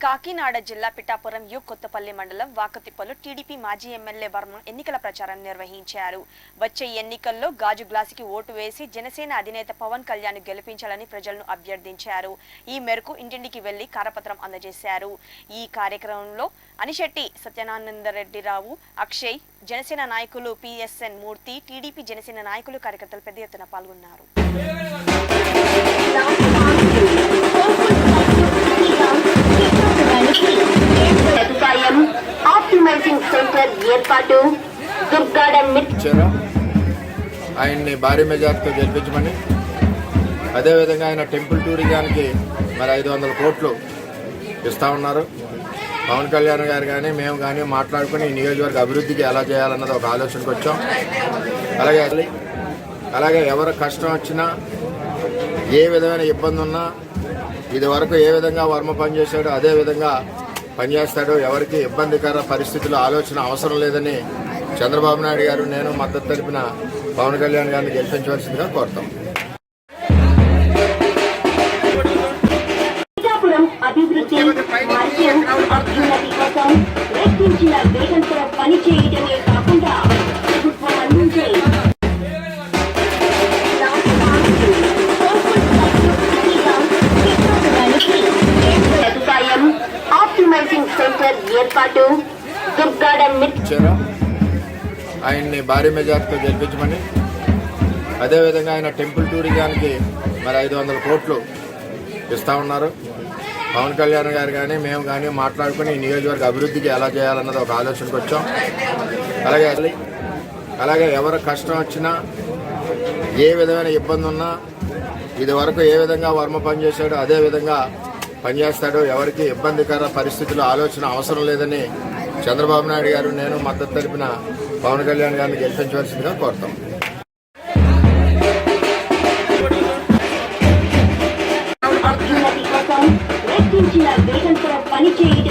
కాకినాడ జిల్లా పిఠాపురం యు కొత్తపల్లి మండలం వాకతిప్పలో టీడీపీ మాజీ ఎమ్మెల్యే వర్మ ఎన్నికల ప్రచారం నిర్వహించారు. వచ్చే ఎన్నికల్లో గాజు గ్లాసుకి ఓటు వేసి జనసేన అధినేత పవన్ కళ్యాణ్ గెలిపించాలని ప్రజలను అభ్యర్థించారు. ఈ మేరకు ఇంటింటికి వెళ్లి కరపత్రం అందజేశారు. ఈ కార్యక్రమంలో అనిశెట్టి సత్యనారాయణరెడ్డిరావు, అక్షయ్, జనసేన నాయకులు పిఎస్ఎన్ మూర్తి, టీడీపీ జనసేన నాయకులు కార్యకర్తలు పెద్ద ఎత్తున పాల్గొన్నారు. ఆయన్ని భారీ మెజార్టీతో గెలిపించమని, అదేవిధంగా ఆయన టెంపుల్ టూరిజానికి మరి 500 కోట్లు ఇస్తా ఉన్నారు. పవన్ కళ్యాణ్ గారు కానీ మేము కానీ మాట్లాడుకుని ఈ నియోజకవర్గ అభివృద్ధికి ఎలా చేయాలన్నది ఒక ఆలోచనకు వచ్చాం. అలాగే ఎవరు కష్టం వచ్చినా, ఏ విధమైన ఇబ్బంది ఉన్నా, ఇది వరకు ఏ విధంగా వర్మ పనిచేశాడో అదే విధంగా పనిచేస్తాడు. ఎవరికి ఇబ్బందికర పరిస్థితులు ఆలోచన అవసరం లేదని చంద్రబాబు నాయుడు గారు, నేను మద్దతు తెలిపిన పవన్ కళ్యాణ్ గారిని గెలిపించవలసిందిగా కోరుతాం. అభివృద్ధి మరియు అభ్యున్నతి కోసం ప్రయత్నించిన వేగంతో పని చేయడమే కాకుండా ప్రభుత్వం అందించే సదుపాయం, ఆప్టిమైజింగ్ సెంటర్ ఏర్పాటు, ఆయన్ని భారీ మెజార్టీతో గెలిపించమని, అదేవిధంగా ఆయన టెంపుల్ టూరిజానికి మరి 500 కోట్లు ఇస్తా ఉన్నారు. పవన్ కళ్యాణ్ గారు కానీ మేము కానీ మాట్లాడుకుని ఈ నియోజకవర్గ అభివృద్ధికి ఎలా చేయాలన్నది ఒక ఆలోచనకు వచ్చాం. అలాగే ఎవరు కష్టం వచ్చినా, ఏ విధమైన ఇబ్బంది ఉన్నా, ఇది వరకు ఏ విధంగా వర్మ పనిచేశాడో అదే విధంగా పనిచేస్తాడు. ఎవరికి ఇబ్బందికర పరిస్థితులు ఆలోచన అవసరం లేదని చంద్రబాబు నాయుడు గారు, నేను మద్దతు తెలిపిన పవన్ కళ్యాణ్ గారిని గెలిపించవలసిందిగా కోరుతాం. అభ్యున్నతి కోసం ప్రయత్నించిన వేగంతో పని చేయ